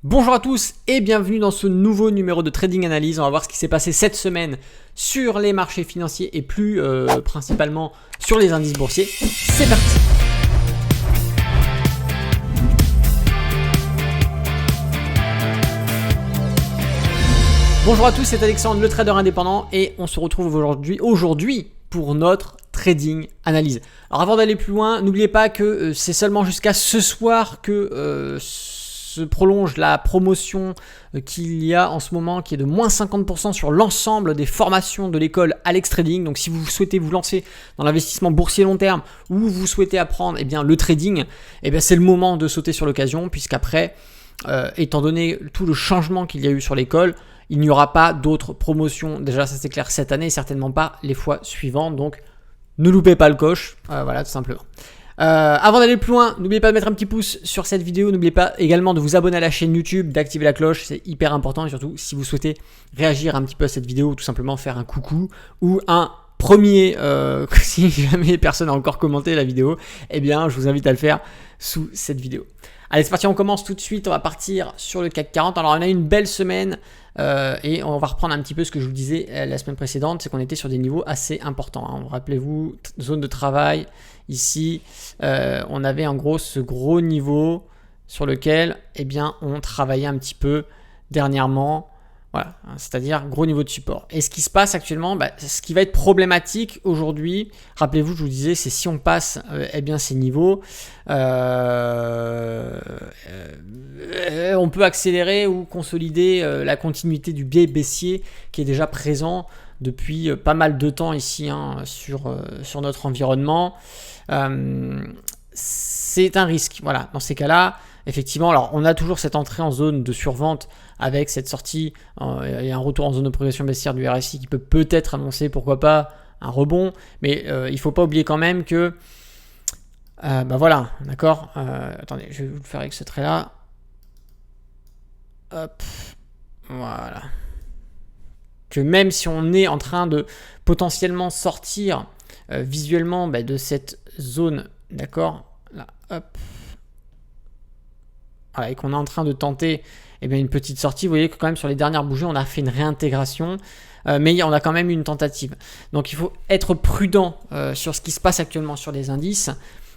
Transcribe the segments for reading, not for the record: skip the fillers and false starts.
Bonjour à tous et bienvenue dans ce nouveau numéro de Trading Analyse. On va voir ce qui s'est passé cette semaine sur les marchés financiers et plus principalement sur les indices boursiers. C'est parti! Bonjour à tous, c'est Alexandre, le trader indépendant et on se retrouve aujourd'hui pour notre Trading Analyse. Alors avant d'aller plus loin, n'oubliez pas que c'est seulement jusqu'à ce soir que se prolonge la promotion qu'il y a en ce moment qui est de moins 50% sur l'ensemble des formations de l'école Alex Trading. Donc si vous souhaitez vous lancer dans l'investissement boursier long terme ou vous souhaitez apprendre le trading, c'est le moment de sauter sur l'occasion puisqu'après, étant donné tout le changement qu'il y a eu sur l'école, il n'y aura pas d'autres promotions. Déjà ça c'est clair cette année et certainement pas les fois suivantes. Donc ne loupez pas le coche, voilà tout simplement. Avant d'aller plus loin, n'oubliez pas de mettre un petit pouce sur cette vidéo, n'oubliez pas également de vous abonner à la chaîne YouTube, d'activer la cloche, c'est hyper important et surtout si vous souhaitez réagir un petit peu à cette vidéo ou tout simplement faire un coucou ou un premier, si jamais personne n'a encore commenté la vidéo, je vous invite à le faire sous cette vidéo. Allez c'est parti, on commence tout de suite, on va partir sur le CAC 40. Alors on a eu une belle semaine et on va reprendre un petit peu ce que je vous disais la semaine précédente, c'est qu'on était sur des niveaux assez importants, hein. Rappelez-vous, zone de travail, ici on avait en gros ce gros niveau sur lequel on travaillait un petit peu dernièrement. Voilà, c'est-à-dire gros niveau de support. Et ce qui se passe actuellement, ce qui va être problématique aujourd'hui, rappelez-vous, je vous disais, c'est si on passe ces niveaux, on peut accélérer ou consolider la continuité du biais baissier qui est déjà présent depuis pas mal de temps ici sur notre environnement. C'est un risque. Voilà, dans ces cas-là, effectivement, alors on a toujours cette entrée en zone de survente avec cette sortie et un retour en zone de progression baissière du RSI qui peut peut-être annoncer, pourquoi pas, un rebond. Mais il ne faut pas oublier quand même que, voilà, d'accord. Attendez, je vais vous le faire avec ce trait-là. Hop, voilà. Que même si on est en train de potentiellement sortir visuellement de cette zone, d'accord, là, hop. Voilà, et qu'on est en train de tenter une petite sortie, vous voyez que quand même sur les dernières bougies, on a fait une réintégration, mais on a quand même eu une tentative. Donc il faut être prudent sur ce qui se passe actuellement sur les indices.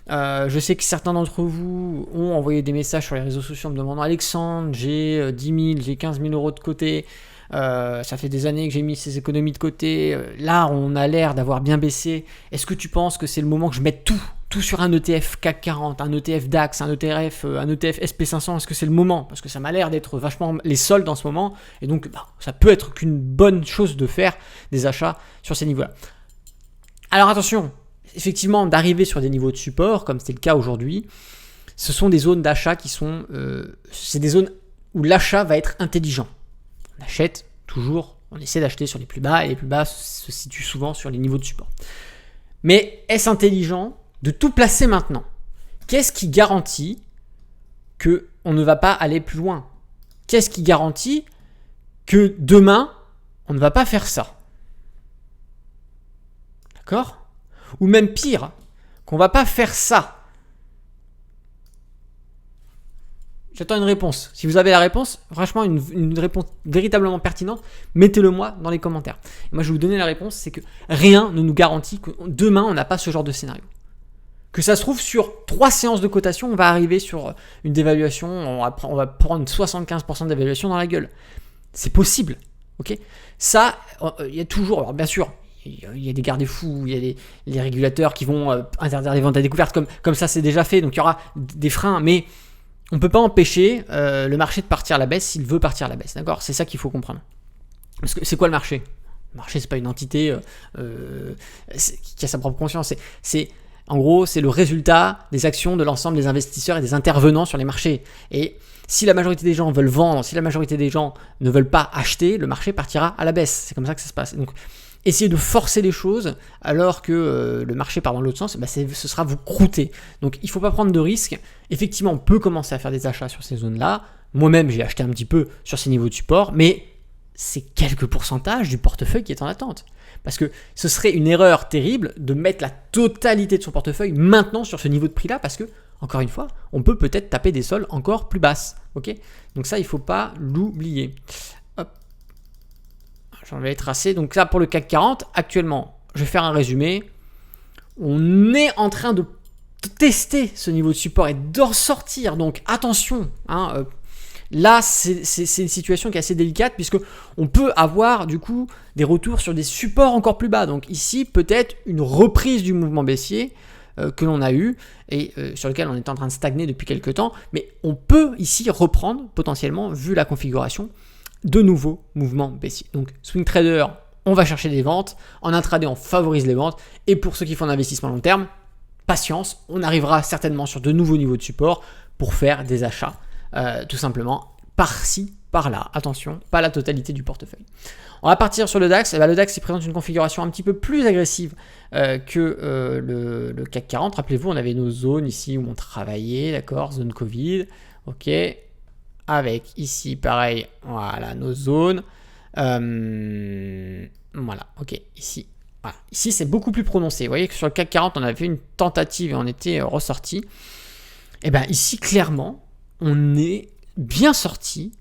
Je sais que certains d'entre vous ont envoyé des messages sur les réseaux sociaux me demandant « Alexandre, j'ai 10 000, j'ai 15 000 euros de côté, ça fait des années que j'ai mis ces économies de côté, là on a l'air d'avoir bien baissé, est-ce que tu penses que c'est le moment que je mette tout sur un ETF CAC 40, un ETF DAX, un ETF SP500, est-ce que c'est le moment? Parce que ça m'a l'air d'être vachement les soldes en ce moment, et donc ça peut être qu'une bonne chose de faire des achats sur ces niveaux-là. Alors attention, effectivement, d'arriver sur des niveaux de support, comme c'est le cas aujourd'hui, ce sont des zones d'achat qui sont... c'est des zones où l'achat va être intelligent. On achète toujours, on essaie d'acheter sur les plus bas, et les plus bas se situent souvent sur les niveaux de support. Mais est-ce intelligent de tout placer maintenant? Qu'est-ce qui garantit qu'on ne va pas aller plus loin? Qu'est-ce qui garantit que demain, on ne va pas faire ça? D'accord? Ou même pire, qu'on ne va pas faire ça. J'attends une réponse. Si vous avez la réponse, franchement une réponse véritablement pertinente, mettez-le moi dans les commentaires. Et moi je vais vous donner la réponse, c'est que rien ne nous garantit que demain on n'a pas ce genre de scénario. Que ça se trouve sur 3 séances de cotation, on va arriver sur une dévaluation, on va prendre 75% d'évaluation dans la gueule. C'est possible, ok? Ça, il y a toujours, alors bien sûr, il y a des garde-fous, il y a les régulateurs qui vont interdire les ventes à découvert, comme ça c'est déjà fait, donc il y aura des freins, mais on ne peut pas empêcher le marché de partir à la baisse s'il veut partir à la baisse, d'accord? C'est ça qu'il faut comprendre. Parce que c'est quoi le marché? Le marché, c'est pas une entité qui a sa propre conscience, en gros, c'est le résultat des actions de l'ensemble des investisseurs et des intervenants sur les marchés. Et si la majorité des gens veulent vendre, si la majorité des gens ne veulent pas acheter, le marché partira à la baisse. C'est comme ça que ça se passe. Donc, essayez de forcer les choses alors que le marché part dans l'autre sens, ce sera vous croûter. Donc, il ne faut pas prendre de risques. Effectivement, on peut commencer à faire des achats sur ces zones-là. Moi-même, j'ai acheté un petit peu sur ces niveaux de support, mais c'est quelques pourcentages du portefeuille qui est en attente. Parce que ce serait une erreur terrible de mettre la totalité de son portefeuille maintenant sur ce niveau de prix-là, parce que encore une fois, on peut peut-être taper des sols encore plus basses. Ok, donc ça, il ne faut pas l'oublier. Hop. J'en vais tracer. Donc là, pour le CAC 40, actuellement, je vais faire un résumé. On est en train de tester ce niveau de support et d'en sortir. Donc attention, hein, là, c'est une situation qui est assez délicate puisque on peut avoir du coup des retours sur des supports encore plus bas. Donc ici, peut-être une reprise du mouvement baissier que l'on a eu et sur lequel on est en train de stagner depuis quelques temps. Mais on peut ici reprendre potentiellement, vu la configuration, de nouveaux mouvements baissiers. Donc swing trader, on va chercher des ventes. En intraday, on favorise les ventes. Et pour ceux qui font l'investissement long terme, patience, on arrivera certainement sur de nouveaux niveaux de support pour faire des achats, tout simplement, par-ci, par-là. Attention, pas la totalité du portefeuille. On va partir sur le DAX. Et bien, le DAX il présente une configuration un petit peu plus agressive que le CAC 40. Rappelez-vous, on avait nos zones ici où on travaillait, d'accord, zone Covid, ok. Avec ici, pareil, voilà, nos zones. Voilà, ok, ici. Voilà. Ici, c'est beaucoup plus prononcé. Vous voyez que sur le CAC 40, on avait fait une tentative et on était ressorti. Et bien ici, clairement, on est bien sorti.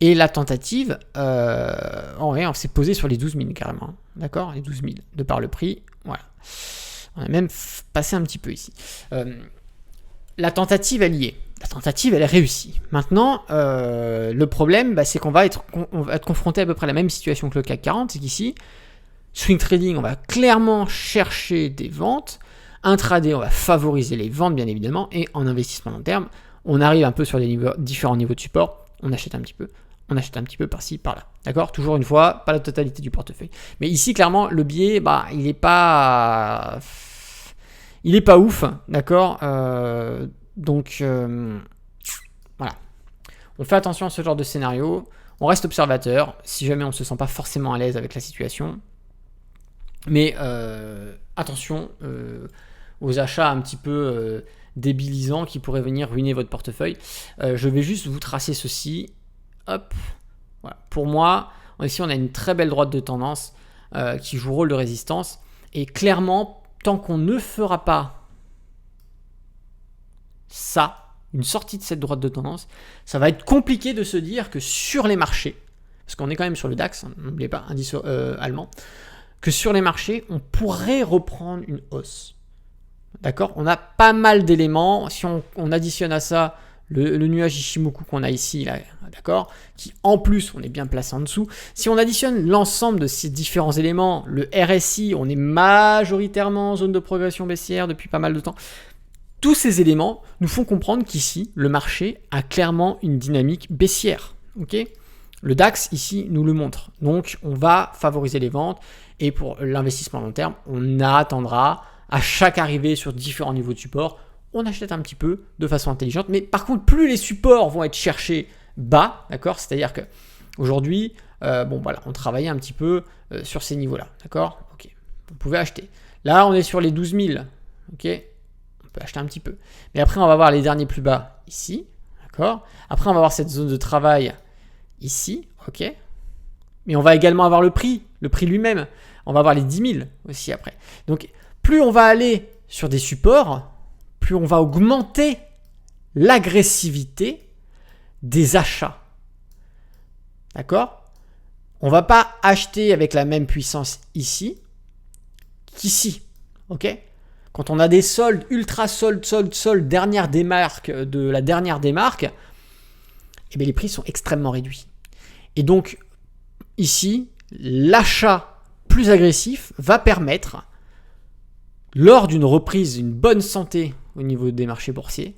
Et la tentative, on s'est posé sur les 12 000 carrément. D'accord, les 12 000 de par le prix. Voilà. On a même passé un petit peu ici. La tentative, elle y est. La tentative, elle est réussie. Maintenant, le problème, c'est qu'on va être confronté à peu près à la même situation que le CAC 40. C'est qu'ici, swing trading, on va clairement chercher des ventes. Intraday, on va favoriser les ventes, bien évidemment. Et en investissement long terme, on arrive un peu sur les différents niveaux de support. On achète un petit peu. On achète un petit peu par-ci, par-là. D'accord? Toujours une fois, pas la totalité du portefeuille. Mais ici, clairement, le biais, il n'est pas ouf. D'accord? Donc, voilà. On fait attention à ce genre de scénario. On reste observateur si jamais on ne se sent pas forcément à l'aise avec la situation. Mais attention aux achats un petit peu débilisants qui pourraient venir ruiner votre portefeuille. Je vais juste vous tracer ceci. Hop. Voilà. Pour moi, ici, on a une très belle droite de tendance qui joue rôle de résistance. Et clairement, tant qu'on ne fera pas ça, une sortie de cette droite de tendance, ça va être compliqué de se dire que sur les marchés, parce qu'on est quand même sur le DAX, n'oubliez pas, indice allemand, que sur les marchés, on pourrait reprendre une hausse. D'accord? On a pas mal d'éléments. Si on additionne à ça le nuage Ishimoku qu'on a ici, là, d'accord, qui en plus, on est bien placé en dessous. Si on additionne l'ensemble de ces différents éléments, le RSI, on est majoritairement en zone de progression baissière depuis pas mal de temps. Tous ces éléments nous font comprendre qu'ici, le marché a clairement une dynamique baissière. Ok ? Le DAX, ici, nous le montre. Donc, on va favoriser les ventes. Et pour l'investissement long terme, on attendra à chaque arrivée sur différents niveaux de support. On achète un petit peu de façon intelligente. Mais par contre, plus les supports vont être cherchés bas, d'accord ? C'est-à-dire qu'aujourd'hui, on travaillait un petit peu sur ces niveaux-là, d'accord ? Ok, vous pouvez acheter. Là, on est sur les 12 000, ok ? On peut acheter un petit peu. Mais après, on va voir les derniers plus bas ici, d'accord ? Après, on va voir cette zone de travail ici, ok ? Mais on va également avoir le prix lui-même. On va avoir les 10 000 aussi après. Donc, plus on va aller sur des supports, plus on va augmenter l'agressivité des achats. D'accord ? On ne va pas acheter avec la même puissance ici qu'ici. Ok ? Quand on a des soldes, ultra soldes, dernière démarque de la dernière démarque, eh bien les prix sont extrêmement réduits. Et donc, ici, l'achat plus agressif va permettre, lors d'une reprise, une bonne santé au niveau des marchés boursiers,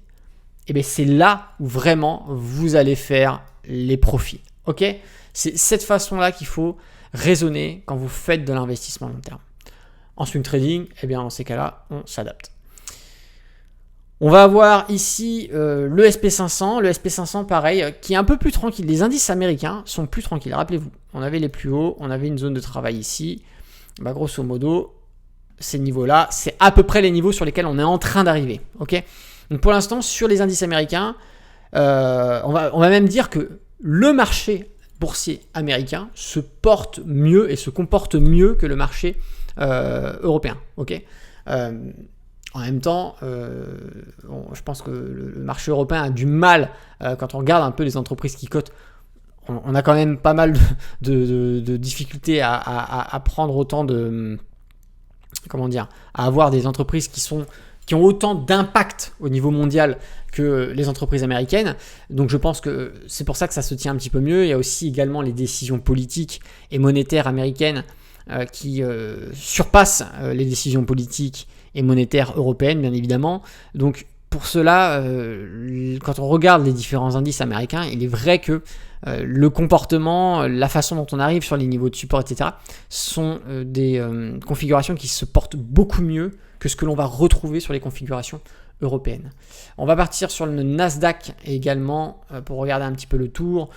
eh bien c'est là où vraiment vous allez faire les profits. Ok ? C'est cette façon-là qu'il faut raisonner quand vous faites de l'investissement long terme. En swing trading, eh bien dans ces cas-là, on s'adapte. On va avoir ici le SP500. Le SP500, pareil, qui est un peu plus tranquille. Les indices américains sont plus tranquilles. Rappelez-vous, on avait les plus hauts, on avait une zone de travail ici. Grosso modo, ces niveaux-là, c'est à peu près les niveaux sur lesquels on est en train d'arriver. Ok ? Donc pour l'instant, sur les indices américains, on va même dire que le marché boursier américain se porte mieux et se comporte mieux que le marché européen. Ok ? En même temps, je pense que le marché européen a du mal, quand on regarde un peu les entreprises qui cotent, on a quand même pas mal de difficultés à prendre autant de... Comment dire, à avoir des entreprises qui ont autant d'impact au niveau mondial que les entreprises américaines. Donc je pense que c'est pour ça que ça se tient un petit peu mieux. Il y a aussi également les décisions politiques et monétaires américaines qui surpassent les décisions politiques et monétaires européennes, bien évidemment. Donc pour cela, quand on regarde les différents indices américains, il est vrai que le comportement, la façon dont on arrive sur les niveaux de support, etc., sont des configurations qui se portent beaucoup mieux que ce que l'on va retrouver sur les configurations européennes. On va partir sur le Nasdaq également pour regarder un petit peu le tour.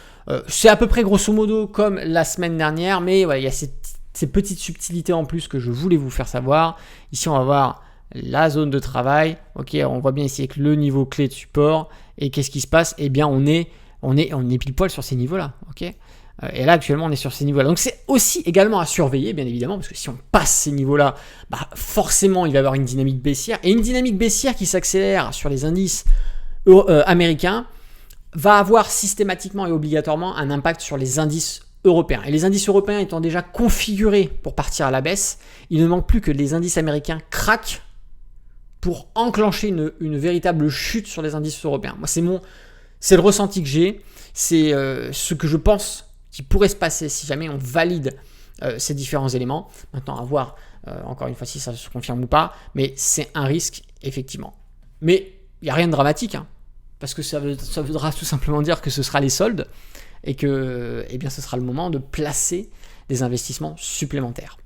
C'est à peu près grosso modo comme la semaine dernière, mais voilà, il y a ces petites subtilités en plus que je voulais vous faire savoir. Ici, on va voir la zone de travail. Ok, on voit bien ici avec le niveau clé de support. Et qu'est-ce qui se passe? Eh bien, on est pile poil sur ces niveaux-là. Ok. Et là, actuellement, on est sur ces niveaux-là. Donc, c'est aussi également à surveiller, bien évidemment, parce que si on passe ces niveaux-là, forcément, il va y avoir une dynamique baissière. Et une dynamique baissière qui s'accélère sur les indices américains va avoir systématiquement et obligatoirement un impact sur les indices européens. Et les indices européens étant déjà configurés pour partir à la baisse, il ne manque plus que les indices américains craquent pour enclencher une véritable chute sur les indices européens. Moi, c'est le ressenti que j'ai, c'est ce que je pense qui pourrait se passer si jamais on valide ces différents éléments. Maintenant, à voir encore une fois si ça se confirme ou pas, mais c'est un risque, effectivement. Mais il n'y a rien de dramatique, parce que ça voudra tout simplement dire que ce sera les soldes et que ce sera le moment de placer des investissements supplémentaires.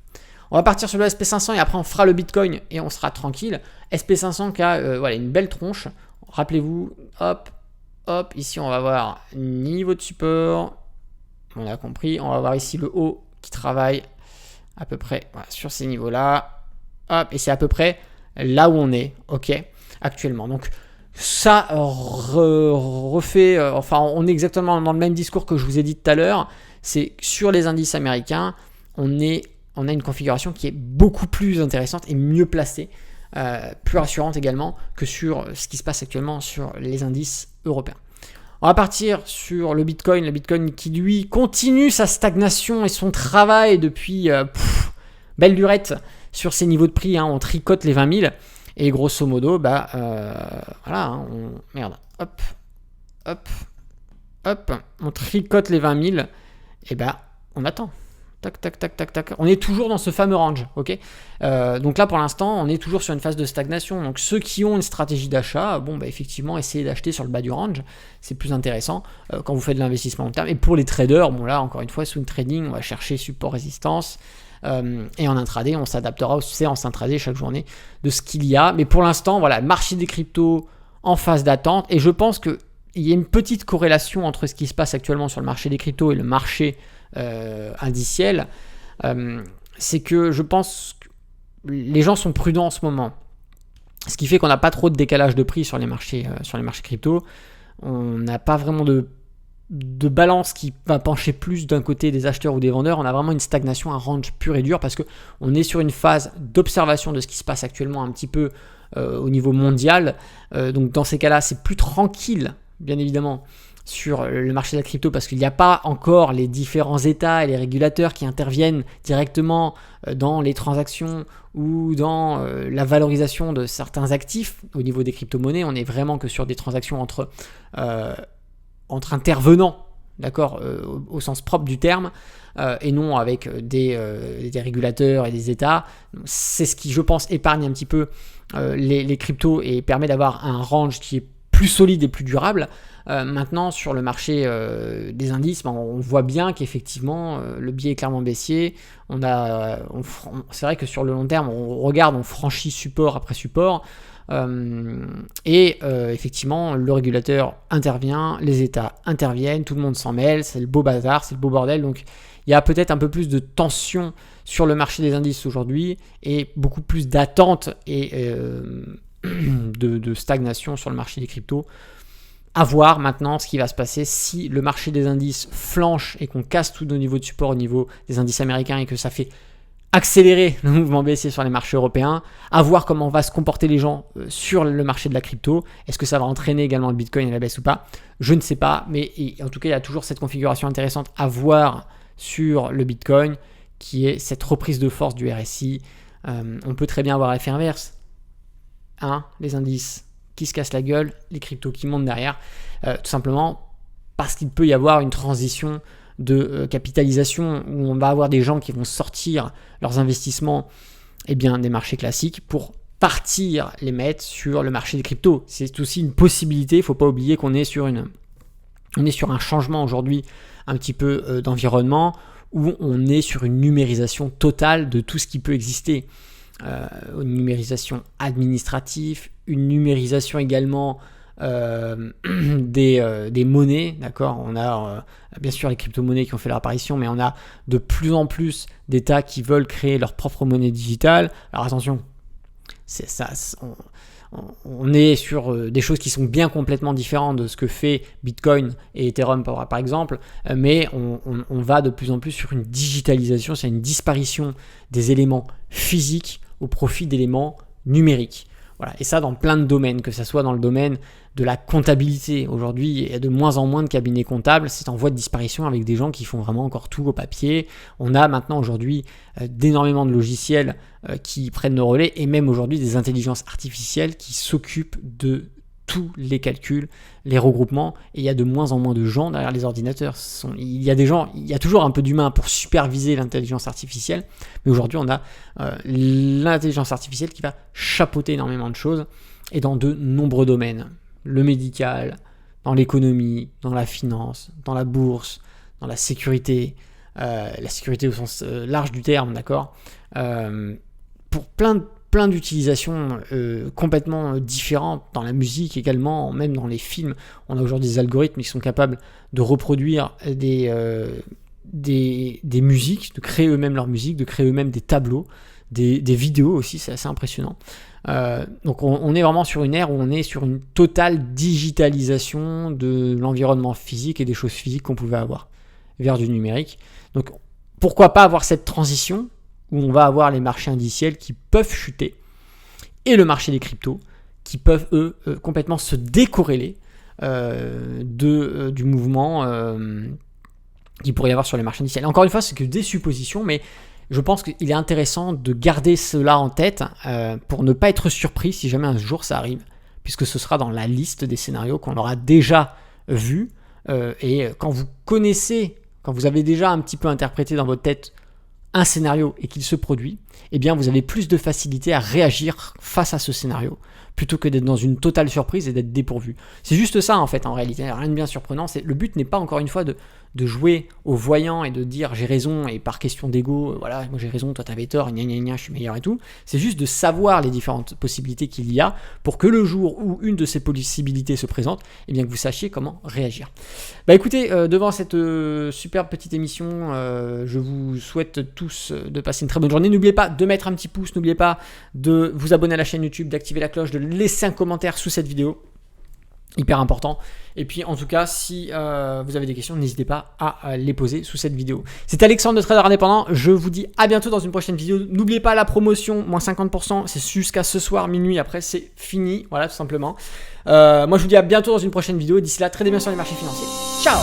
On va partir sur le SP500 et après on fera le Bitcoin et on sera tranquille. SP500 qui a une belle tronche. Rappelez-vous, hop, ici on va voir niveau de support. On a compris, on va voir ici le haut qui travaille à peu près sur ces niveaux-là. Hop, et c'est à peu près là où on est, ok, actuellement. Donc ça refait, on est exactement dans le même discours que je vous ai dit tout à l'heure. C'est sur les indices américains, on a une configuration qui est beaucoup plus intéressante et mieux placée, plus rassurante également que sur ce qui se passe actuellement sur les indices européens. On va partir sur le Bitcoin qui lui continue sa stagnation et son travail depuis belle lurette sur ses niveaux de prix. On tricote les 20 000 et grosso modo, on tricote les 20 000 et on attend. Tac. On est toujours dans ce fameux range, ok. Donc là, pour l'instant, on est toujours sur une phase de stagnation. Donc ceux qui ont une stratégie d'achat, effectivement, essayez d'acheter sur le bas du range. C'est plus intéressant quand vous faites de l'investissement long terme. Et pour les traders, là, encore une fois, swing trading, on va chercher support, résistance. Et en intraday, on s'adaptera aux séances intraday chaque journée de ce qu'il y a. Mais pour l'instant, voilà, le marché des cryptos en phase d'attente. Et je pense qu'il y a une petite corrélation entre ce qui se passe actuellement sur le marché des cryptos et le marché indiciel, c'est que je pense que les gens sont prudents en ce moment, ce qui fait qu'on n'a pas trop de décalage de prix sur les marchés crypto. On n'a pas vraiment de balance qui va pencher plus d'un côté des acheteurs ou des vendeurs. On a vraiment une stagnation, un range pur et dur, parce que on est sur une phase d'observation de ce qui se passe actuellement un petit peu au niveau mondial. Donc dans ces cas-là, c'est plus tranquille, bien évidemment, sur le marché de la crypto, parce qu'il n'y a pas encore les différents États et les régulateurs qui interviennent directement dans les transactions ou dans la valorisation de certains actifs au niveau des crypto-monnaies. On est vraiment que sur des transactions entre intervenants, d'accord, au sens propre du terme, et non avec des régulateurs et des États. C'est ce qui, je pense, épargne un petit peu les cryptos et permet d'avoir un range qui est plus solide et plus durable. Maintenant, sur le marché des indices, on voit bien qu'effectivement, le biais est clairement baissier. C'est vrai que sur le long terme, on franchit support après support. Effectivement, le régulateur intervient, les États interviennent, tout le monde s'en mêle, c'est le beau bazar, c'est le beau bordel. Donc, il y a peut-être un peu plus de tension sur le marché des indices aujourd'hui et beaucoup plus d'attente et de stagnation sur le marché des cryptos. À voir maintenant ce qui va se passer si le marché des indices flanche et qu'on casse tous nos niveaux de support au niveau des indices américains et que ça fait accélérer le mouvement baissier sur les marchés européens, à voir comment va se comporter les gens sur le marché de la crypto. Est-ce que ça va entraîner également le Bitcoin à la baisse ou pas? Je ne sais pas, mais en tout cas, il y a toujours cette configuration intéressante à voir sur le Bitcoin, qui est cette reprise de force du RSI. On peut très bien avoir l'effet inverse. Les indices qui se cassent la gueule, les cryptos qui montent derrière, tout simplement parce qu'il peut y avoir une transition de capitalisation où on va avoir des gens qui vont sortir leurs investissements des marchés classiques pour partir les mettre sur le marché des cryptos. C'est aussi une possibilité, il ne faut pas oublier qu'on est sur un changement aujourd'hui un petit peu d'environnement où on est sur une numérisation totale de tout ce qui peut exister. Une numérisation administrative, une numérisation également des monnaies, d'accord. On a bien sûr les crypto-monnaies qui ont fait leur apparition, mais on a de plus en plus d'États qui veulent créer leur propre monnaie digitale. Alors attention, on est sur des choses qui sont bien complètement différentes de ce que fait Bitcoin et Ethereum par exemple, mais on va de plus en plus sur une digitalisation, c'est une disparition des éléments physiques au profit d'éléments numériques. Voilà. Et ça dans plein de domaines, que ce soit dans le domaine de la comptabilité. Aujourd'hui, il y a de moins en moins de cabinets comptables, c'est en voie de disparition avec des gens qui font vraiment encore tout au papier. On a maintenant aujourd'hui d'énormément de logiciels qui prennent le relais et même aujourd'hui des intelligences artificielles qui s'occupent de tous les calculs, les regroupements, et il y a de moins en moins de gens derrière les ordinateurs. Il y a toujours un peu d'humain pour superviser l'intelligence artificielle, mais aujourd'hui on a l'intelligence artificielle qui va chapeauter énormément de choses et dans de nombreux domaines. Le médical, dans l'économie, dans la finance, dans la bourse, dans la sécurité au sens large du terme, d'accord, pour plein d'utilisations complètement différentes, dans la musique également, même dans les films. On a aujourd'hui des algorithmes qui sont capables de reproduire des musiques, de créer eux-mêmes leur musique, de créer eux-mêmes des tableaux, des vidéos aussi, c'est assez impressionnant. Donc on est vraiment sur une ère où on est sur une totale digitalisation de l'environnement physique et des choses physiques qu'on pouvait avoir vers du numérique. Donc pourquoi pas avoir cette transition où on va avoir les marchés indiciels qui peuvent chuter et le marché des cryptos qui peuvent eux complètement se décorréler du mouvement qu'il pourrait y avoir sur les marchés indiciels. Encore une fois, c'est que des suppositions, mais je pense qu'il est intéressant de garder cela en tête pour ne pas être surpris si jamais un jour ça arrive, puisque ce sera dans la liste des scénarios qu'on aura déjà vus. Et quand vous avez déjà un petit peu interprété dans votre tête un scénario et qu'il se produit, eh bien vous avez plus de facilité à réagir face à ce scénario plutôt que d'être dans une totale surprise et d'être dépourvu. C'est juste ça en fait en réalité, rien de bien surprenant. Le but n'est pas encore une fois de jouer au voyant et de dire j'ai raison et par question d'ego, voilà, moi j'ai raison, toi t'avais tort, gna gna gna, je suis meilleur et tout. C'est juste de savoir les différentes possibilités qu'il y a pour que le jour où une de ces possibilités se présente, eh bien que vous sachiez comment réagir. Bah écoutez, devant cette superbe petite émission, je vous souhaite tous de passer une très bonne journée. N'oubliez pas de mettre un petit pouce, n'oubliez pas de vous abonner à la chaîne YouTube, d'activer la cloche, de laisser un commentaire sous cette vidéo. Hyper important. Et puis en tout cas, si vous avez des questions, n'hésitez pas à les poser sous cette vidéo. C'était Alexandre de Trader Indépendant. Je vous dis à bientôt dans une prochaine vidéo. N'oubliez pas la promotion, moins 50%. C'est jusqu'à ce soir, minuit. Après, c'est fini. Voilà, tout simplement. Moi, je vous dis à bientôt dans une prochaine vidéo. D'ici là, tradez bien sur les marchés financiers. Ciao!